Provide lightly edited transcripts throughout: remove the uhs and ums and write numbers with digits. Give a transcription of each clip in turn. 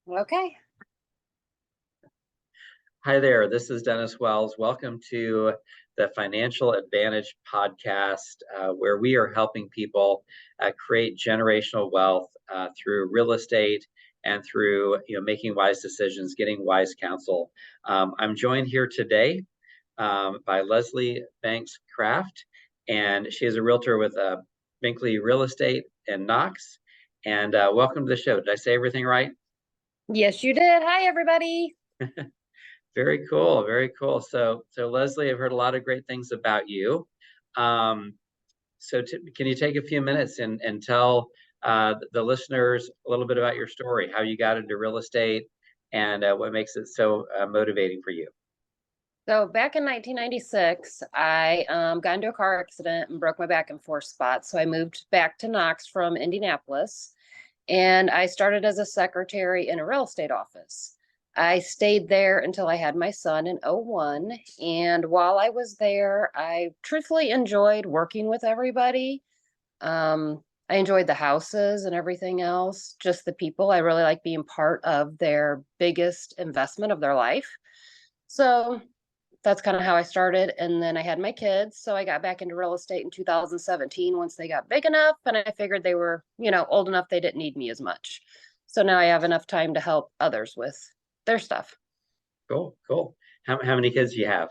Okay. Hi there, this is Dennis Wells. Welcome to the Financial Advantage podcast, where we are helping people create generational wealth through real estate and through making wise decisions, getting wise counsel. I'm joined here today by Lesley Banks Craft, and she is a realtor with Binkley Real Estate in Knox. And welcome to the show. Did I say everything right? Yes, you did. Hi, everybody. Very cool, very cool. So Lesley, I've heard a lot of great things about you. Can you take a few minutes and tell the listeners a little bit about your story, how you got into real estate, and what makes it so motivating for you? So back in 1996, I got into a car accident and broke my back in 4 spots. So I moved back to Knox from Indianapolis, and I started as a secretary in a real estate office. I stayed there until I had my son in '01. And while I was there, I truthfully enjoyed working with everybody. I enjoyed the houses and everything else, just the people. I really like being part of their biggest investment of their life. So that's kind of how I started. And then I had my kids. So I got back into real estate in 2017 once they got big enough. And I figured they were, old enough they didn't need me as much. So now I have enough time to help others with their stuff. Cool, cool. How many kids do you have?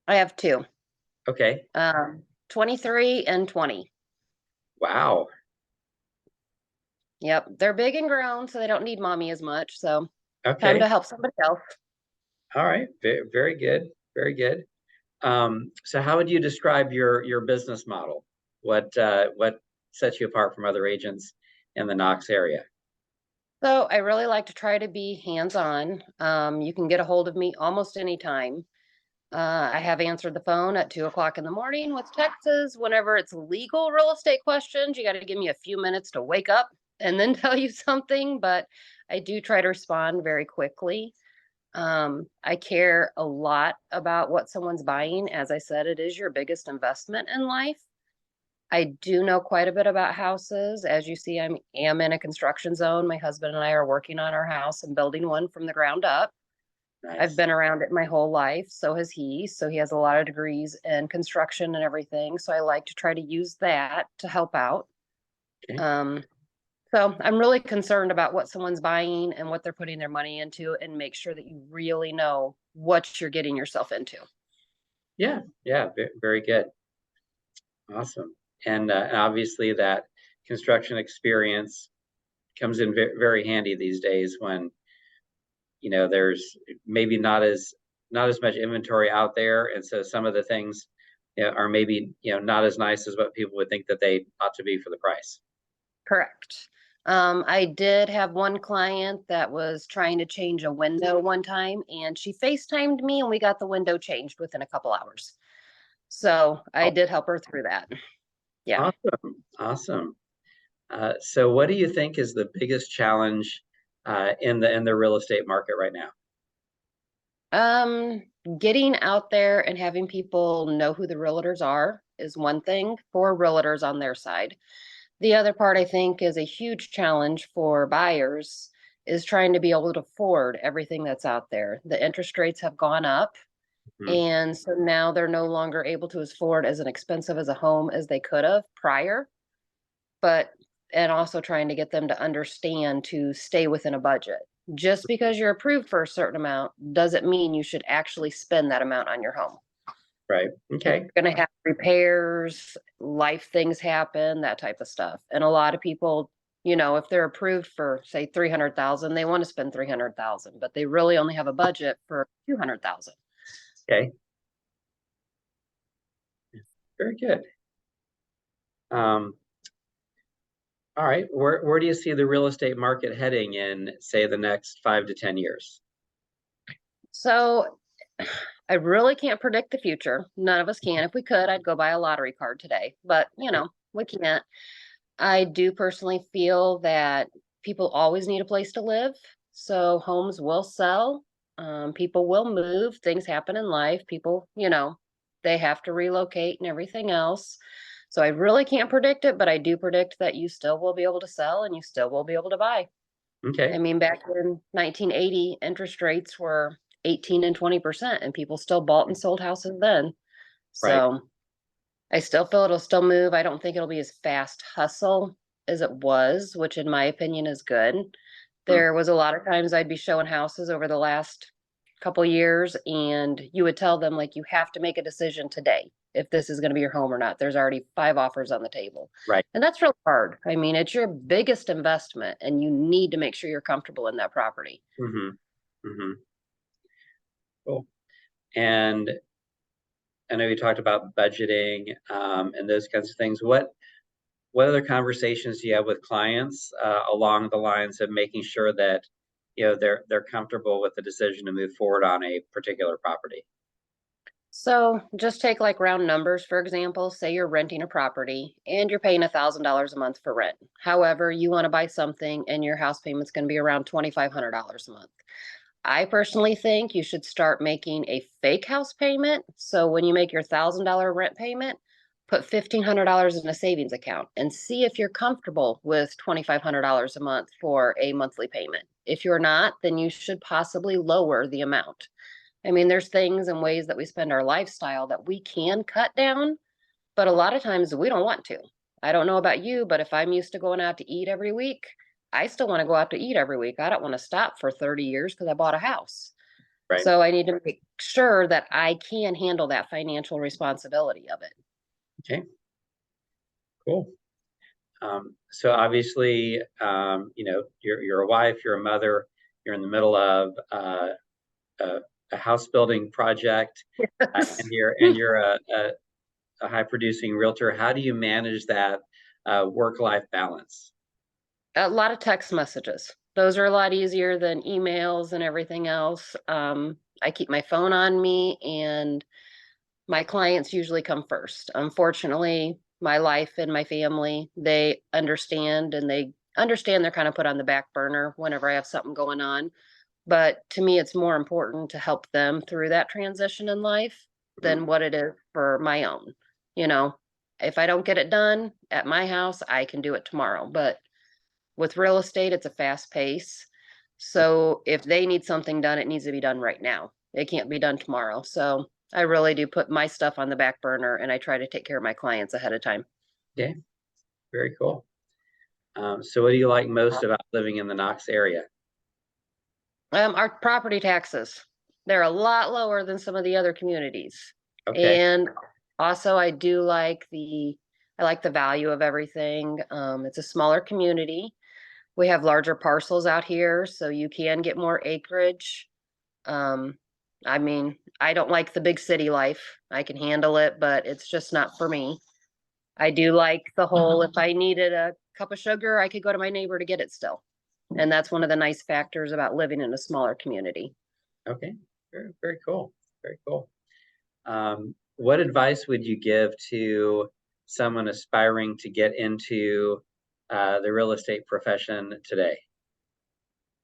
I have two, Okay. 23 and 20. Wow. Yep. They're big and grown, so they don't need mommy as much. So time Okay. to help somebody else. All right. Very good. Very good. So how would you describe your business model? What sets you apart from other agents in the Knox area? So I really like to try to be hands-on. You can get a hold of me almost any time. I have answered the phone at 2 o'clock in the morning with texts. Whenever it's legal real estate questions, you got to give me a few minutes to wake up and then tell you something. But I do try to respond very quickly. I care a lot about what someone's buying. As I said, it is your biggest investment in life. I do know quite a bit about houses. As you see, I am in a construction zone. My husband and I are working on our house and building one from the ground up. I've Nice. been around it my whole life. So has he. So he has a lot of degrees in construction and everything. So I like to try to use that to help out. Okay. Um, so I'm really concerned about what someone's buying and what they're putting their money into, and make sure that you really know what you're getting yourself into. Yeah. Yeah. Very good. Awesome. And obviously that construction experience comes in very handy these days when there's maybe not as much inventory out there, and so some of the things are maybe not as nice as what people would think that they ought to be for the price. Correct. I did have one client that was trying to change a window one time, and she FaceTimed me and we got the window changed within a couple hours. So I Oh, did help her through that. Yeah. awesome, awesome. So what do you think is the biggest challenge in the real estate market right now? Um, Getting out there and having people know who the realtors are is one thing for realtors on their side. The other part, I think, is a huge challenge for buyers is trying to be able to afford everything that's out there. The interest rates have gone up, Hmm. and so now they're no longer able to afford as an expensive as a home as they could have prior. But and also trying to get them to understand to stay within a budget. Just because you're approved for a certain amount doesn't mean you should actually spend that amount on your home. Right. You're Okay. going to have repairs, life things happen, that type of stuff. And a lot of people, if they're approved for say 300,000, they want to spend 300,000, but they really only have a budget for 200,000. Okay. Very good. Um, all right. Where do you see the real estate market heading in, say, the next 5 to 10 years? So I really can't predict the future. None of us can. If we could, I'd go buy a lottery card today, but we can't. I do personally feel that people always need a place to live. So homes will sell. People will move. Things happen in life. People, they have to relocate and everything else. So I really can't predict it, but I do predict that you still will be able to sell and you still will be able to buy. Okay. I mean, back in 1980, interest rates were 18 and 20%, and people still bought and sold houses then. Right. So I still feel it'll still move. I don't think it'll be as fast hustle as it was, which in my opinion is good. Mm. There was a lot of times I'd be showing houses over the last couple years, and you would tell them, like, you have to make a decision today if this is going to be your home or not. There's already 5 offers on the table. Right. And that's real hard. I mean, it's your biggest investment, and you need to make sure you're comfortable in that property. Mm-hmm. Mm-hmm. Cool. And I know you talked about budgeting and those kinds of things. What other conversations do you have with clients along the lines of making sure that they're comfortable with the decision to move forward on a particular property? So just take like round numbers, for example, say you're renting a property and you're paying $1,000 a month for rent. However, you want to buy something and your house payment's going to be around $2,500 a month. I personally think you should start making a fake house payment. So when you make your $1,000 rent payment, put $1,500 in a savings account and see if you're comfortable with $2,500 a month for a monthly payment. If you're not, then you should possibly lower the amount. I mean, there's things and ways that we spend our lifestyle that we can cut down, but a lot of times we don't want to. I don't know about you, but if I'm used to going out to eat every week, I still want to go out to eat every week. I don't want to stop for 30 years because I bought a house. Right. So I need to make sure that I can handle that financial responsibility of it. Okay. Cool. So obviously, you're a wife, you're a mother, you're in the middle of a house building project, Yes. and you're a high producing realtor. How do you manage that work-life balance? A lot of text messages. Those are a lot easier than emails and everything else. I keep my phone on me, and my clients usually come first. Unfortunately, my life and my family, they understand, and they understand they're kind of put on the back burner whenever I have something going on. But to me, it's more important to help them through that transition in life Mhm. than what it is for my own. You know, if I don't get it done at my house, I can do it tomorrow. But with real estate, it's a fast pace. So if they need something done, it needs to be done right now. It can't be done tomorrow. So I really do put my stuff on the back burner, and I try to take care of my clients ahead of time. Okay, very cool. So what do you like most about living in the Knox area? Our property taxes, they're a lot lower than some of the other communities. Okay. And also I like the value of everything. It's a smaller community. We have larger parcels out here, so you can get more acreage. Um, I mean, I don't like the big city life. I can handle it, but it's just not for me. I do like the whole, if I needed a cup of sugar, I could go to my neighbor to get it still. And that's one of the nice factors about living in a smaller community. Okay. Very, very cool. Very cool. What advice would you give to someone aspiring to get into the real estate profession today?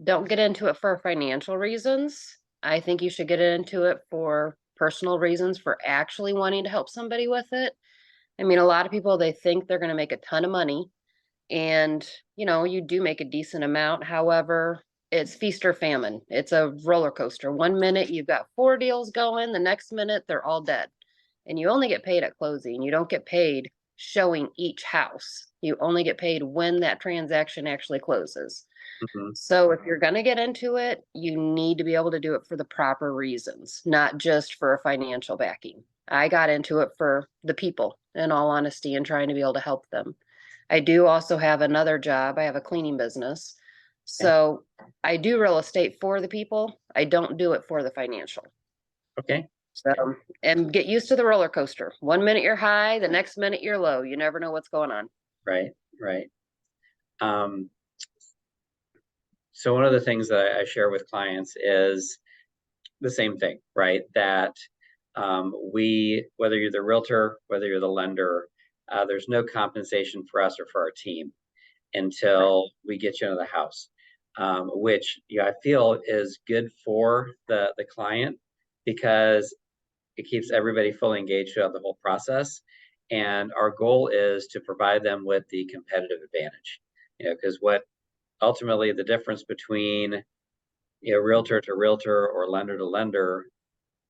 Don't get into it for financial reasons. I think you should get into it for personal reasons, for actually wanting to help somebody with it. I mean, a lot of people, they think they're going to make a ton of money, and you do make a decent amount. However, it's feast or famine. It's a roller coaster. One minute you've got 4 deals going, the next minute they're all dead. And you only get paid at closing. You don't get paid showing each house. You only get paid when that transaction actually closes. Mhm. So if you're going to get into it, you need to be able to do it for the proper reasons, not just for a financial backing. I got into it for the people, in all honesty, and trying to be able to help them. I do also have another job. I have a cleaning business. Okay. So I do real estate for the people. I don't do it for the financial. Okay. So, Okay. and get used to the roller coaster. One minute you're high, the next minute you're low. You never know what's going on. Right. Right. Um, so one of the things that I share with clients is the same thing, right? That whether you're the realtor, whether you're the lender, there's no compensation for us or for our team until we get you into the house, which I feel is good for the client because it keeps everybody fully engaged throughout the whole process. And our goal is to provide them with the competitive advantage, because what ultimately the difference between, realtor to realtor or lender to lender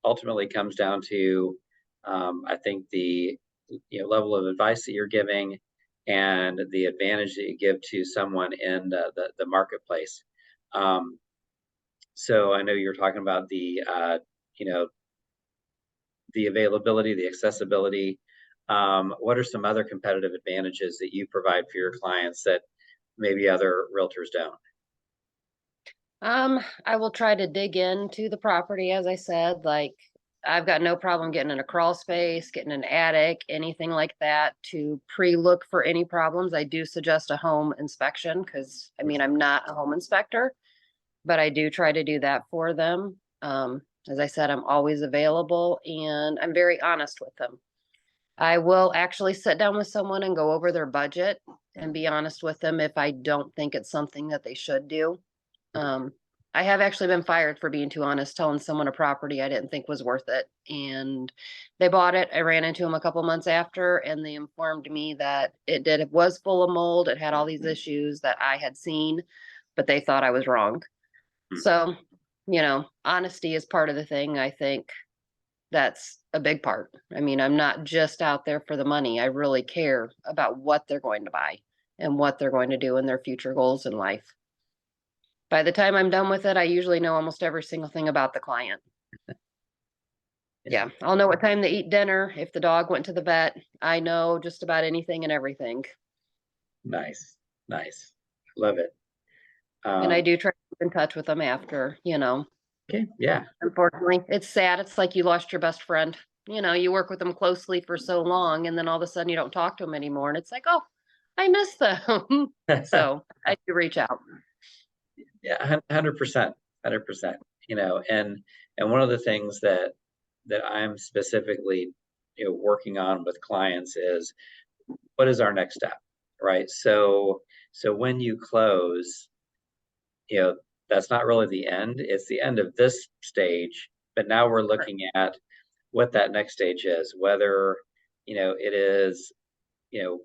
ultimately comes down to, I think the level of advice that you're giving and the advantage that you give to someone in the marketplace. So I know you're talking about you know, the availability, the accessibility. What are some other competitive advantages that you provide for your clients that maybe other realtors don't? I will try to dig into the property, as I said, like I've got no problem getting in a crawl space, getting an attic, anything like that to pre-look for any problems. I do suggest a home inspection because I mean, I'm not a home inspector, but I do try to do that for them. As I said, I'm always available and I'm very honest with them. I will actually sit down with someone and go over their budget and be honest with them if I don't think it's something that they should do. Um, I have actually been fired for being too honest, telling someone a property I didn't think was worth it. And they bought it. I ran into them a couple months after, and they informed me that it was full of mold. It had all these issues that I had seen, but they thought I was wrong. Hmm. So, honesty is part of the thing. I think that's a big part. I mean, I'm not just out there for the money. I really care about what they're going to buy and what they're going to do in their future goals in life. By the time I'm done with it, I usually know almost every single thing about the client. Yeah. Yeah, I'll know what time they eat dinner. If the dog went to the vet, I know just about anything and everything. Nice, nice, love it. And I Um, do try to keep in touch with them after. okay, yeah, Unfortunately, it's sad. It's like you lost your best friend. You work with them closely for so long, and then all of a sudden you don't talk to them anymore. And it's like, oh, I miss them. So I do reach out. yeah, 100%, 100%. And one of the things that I'm specifically, working on with clients is what is our next step, right? So when you close, you know, that's not really the end. It's the end of this stage, but now we're looking at what that next stage is, whether, it is, you know,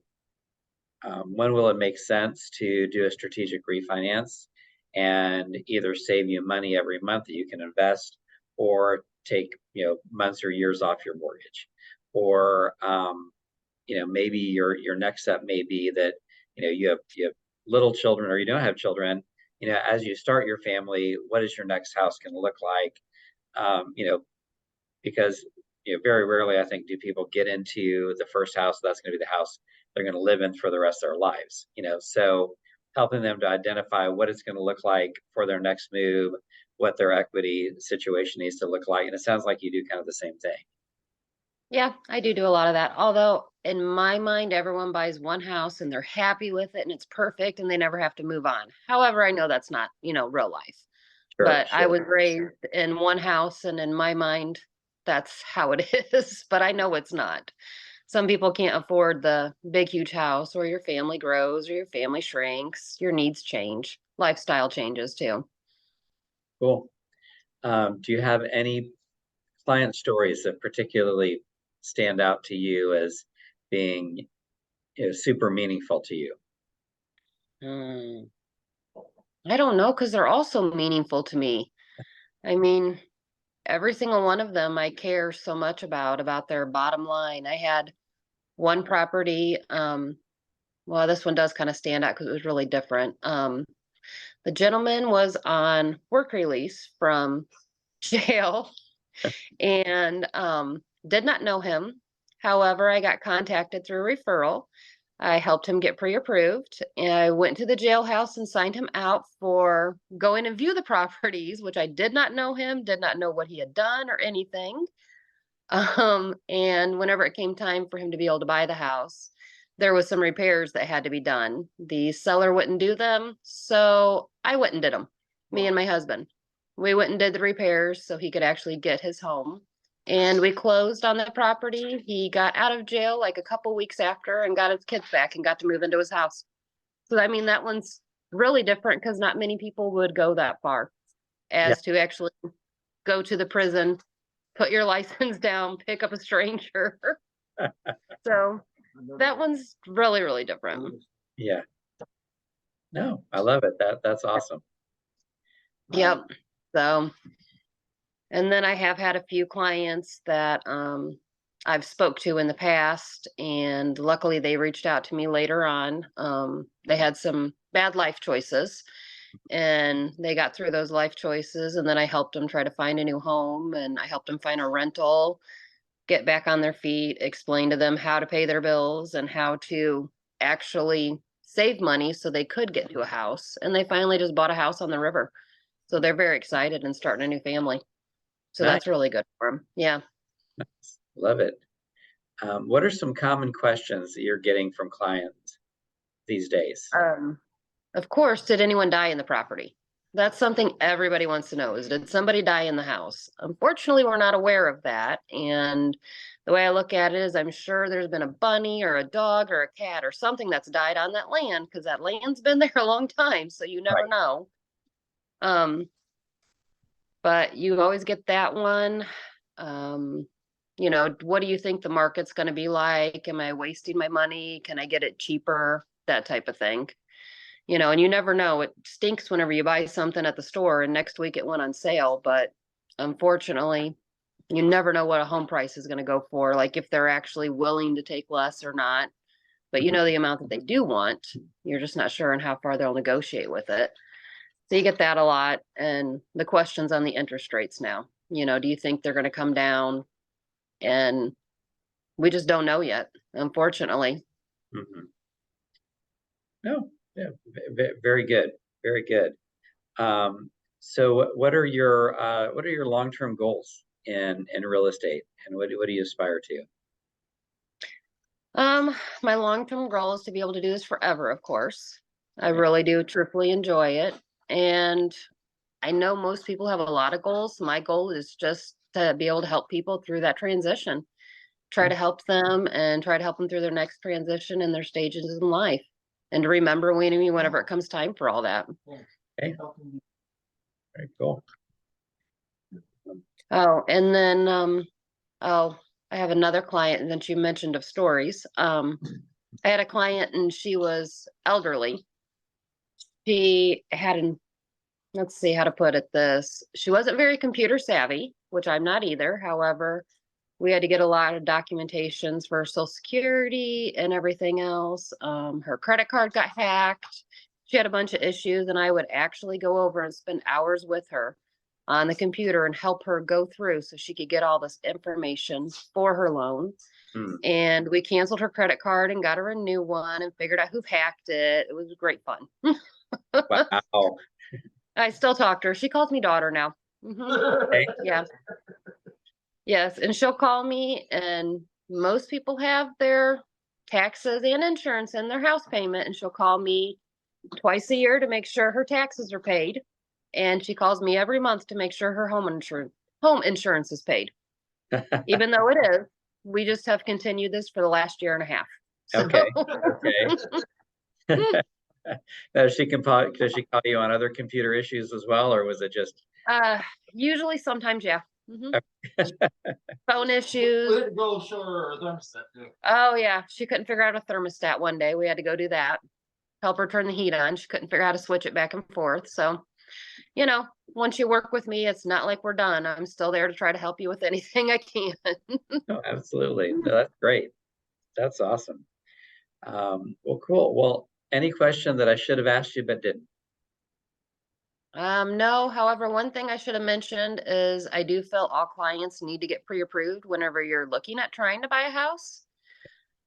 when will it make sense to do a strategic refinance and either save you money every month that you can invest or take, months or years off your mortgage? Or, maybe your next step may be that, you have little children or you don't have children. As you start your family, what is your next house going to look like? Um, you know, because very rarely I think do people get into the first house that's going to be the house they're going to live in for the rest of their lives. So helping them to identify what it's going to look like for their next move, what their equity situation needs to look like, and it sounds like you do kind of the same thing. Yeah, I do a lot of that. Although in my mind, everyone buys one house and they're happy with it and it's perfect and they never have to move on. However, I know that's not, real life. Sure, But I sure. was raised in one house and in my mind, that's how it is. But I know it's not. Some people can't afford the big, huge house, or your family grows or your family shrinks, your needs change, lifestyle changes too. Cool. Do you have any client stories that particularly stand out to you as being, super meaningful to you? Hmm. I don't know because they're also meaningful to me. I mean, every single one of them I care so much about their bottom line. I had one property, well, this one does kind of stand out because it was really different. The gentleman was on work release from jail and did not know him. However, I got contacted through a referral. I helped him get pre-approved. And I went to the jailhouse and signed him out for going and view the properties, which I did not know him, did not know what he had done or anything. And whenever it came time for him to be able to buy the house, there was some repairs that had to be done. The seller wouldn't do them, so I went and did them. Me and my husband. We went and did the repairs so he could actually get his home. And we closed on the property. He got out of jail like a couple weeks after and got his kids back and got to move into his house. So I mean that one's really different because not many people would go that far Yeah. as to actually go to the prison, put your license down, pick up a stranger. So that one's really, really different. Yeah. No, I love it. That's awesome. Yep. So, and then I have had a few clients that I've spoke to in the past, and luckily they reached out to me later on. They had some bad life choices, and they got through those life choices, and then I helped them try to find a new home, and I helped them find a rental, get back on their feet, explain to them how to pay their bills and how to actually save money so they could get into a house. And they finally just bought a house on the river. So they're very excited and starting a new family. So Nice. that's really good for them. Yeah. Love it. What are some common questions that you're getting from clients these days? Of course, did anyone die in the property? That's something everybody wants to know is, did somebody die in the house? Unfortunately, we're not aware of that. And the way I look at it is I'm sure there's been a bunny or a dog or a cat or something that's died on that land because that land's been there a long time. So you never Right. know. Um, but you always get that one. You know, what do you think the market's going to be like? Am I wasting my money? Can I get it cheaper? That type of thing. You know, and you never know. It stinks whenever you buy something at the store and next week it went on sale. But unfortunately, you never know what a home price is going to go for, like if they're actually willing to take less or not. But you know the amount that they do want. You're just not sure on how far they'll negotiate with it. So you get that a lot. And the questions on the interest rates now. You know, do you think they're going to come down? And we just don't know yet, unfortunately. Mhm. No, yeah, very good, very good. So what are your long-term goals in real estate, and what do you aspire to? My long-term goal is to be able to do this forever, of course. I Right. really do truthfully enjoy it. And I know most people have a lot of goals. My goal is just to be able to help people through that transition, try Yeah. to help them and try to help them through their next transition and their stages in life. And to remember me whenever it comes time for all that. Okay, very cool. Oh, and then oh, I have another client that you mentioned of stories. I had a client and she was elderly. She had an let's see how to put it this. She wasn't very computer savvy, which I'm not either. However, we had to get a lot of documentations for Social Security and everything else. Her credit card got hacked. She had a bunch of issues, and I would actually go over and spend hours with her on the computer and help her go through so she could get all this information for her loan. Hmm. And we canceled her credit card and got her a new one and figured out who hacked it. It was great fun. Wow. I still talk to her. She calls me daughter now. Okay. Yeah. Yes. And she'll call me, and most people have their taxes and insurance and their house payment. And she'll call me twice a year to make sure her taxes are paid. And she calls me every month to make sure her home insurance is paid. Even though it is, we just have continued this for the last year and a half. So, Okay. Okay. Does she call you on other computer issues as well, or was it just? uh, usually sometimes, yeah. Phone issues. We had to go show her a thermostat too. Oh yeah, she couldn't figure out a thermostat one day. We had to go do that. Help her turn the heat on. She couldn't figure out how to switch it back and forth. So, you know, once you work with me, it's not like we're done. I'm still there to try to help you with anything I can. No, absolutely. No, that's great. That's awesome. Well, cool. Well, any question that I should have asked you but didn't? No, however, one thing I should have mentioned is I do feel all clients need to get pre-approved whenever you're looking at trying to buy a house.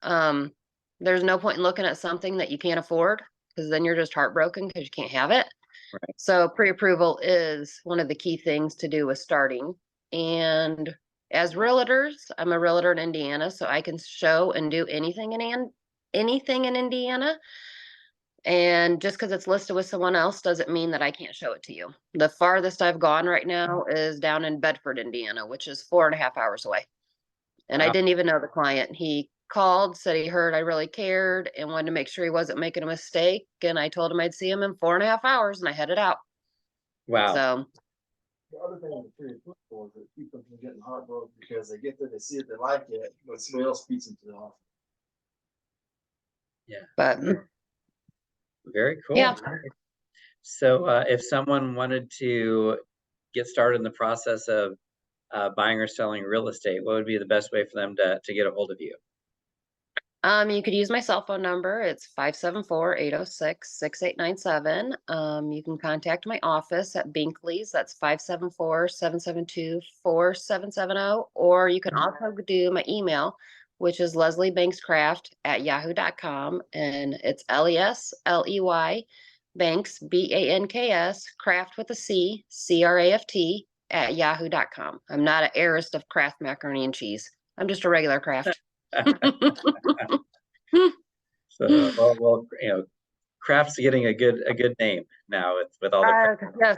Um, there's no point in looking at something that you can't afford because then you're just heartbroken because you can't have it. Right. So pre-approval is one of the key things to do with starting. And as realtors, I'm a realtor in Indiana, so I can show and do anything in Indiana. And just because it's listed with someone else doesn't mean that I can't show it to you. The farthest I've gone right now is down in Bedford, Indiana, which is 4.5 hours away. And I Wow. didn't even know the client. He called, said he heard I really cared and wanted to make sure he wasn't making a mistake. And I told him I'd see him in 4.5 hours, and I headed out. Wow. So The other thing with pre-approval is that people can get heartbroken because they get there, they see it, they like it, but somebody else beats them to the offer. Yeah. but Very cool. Yeah. So if someone wanted to get started in the process of buying or selling real estate, what would be the best way for them to get a hold of you? You could use my cell phone number. It's 574-806-6897. You can contact my office at Binkley's. That's 574-772-4770. Or you can also do my email, which is lesleybankscraft@yahoo.com. And it's Lesley Banks, Banks, craft with a C, CRAFT @yahoo.com. I'm not an heiress of Kraft macaroni and cheese. I'm just a regular Kraft. So, well, Kraft's getting a good name now with all the. Yes,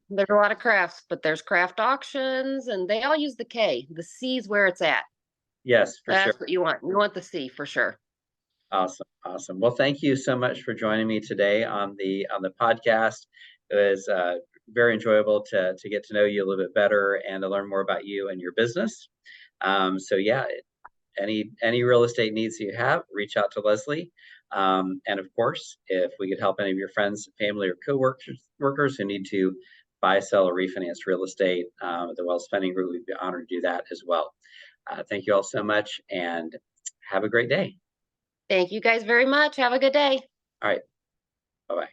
there's a lot of crafts, but there's craft auctions and they all use the K. The C is where it's at. Yes, for sure. That's what you want. You want the C for sure. Awesome. Well, thank you so much for joining me today on the podcast. It was very enjoyable to get to know you a little bit better and to learn more about you and your business. So yeah, any real estate needs you have, reach out to Lesley. And of course, if we could help any of your friends, family, or co-workers who need to buy, sell, or refinance real estate, the Wealth Spending Group, we'd be honored to do that as well. Thank you all so much and have a great day. Thank you guys very much. Have a good day. All right. Bye-bye.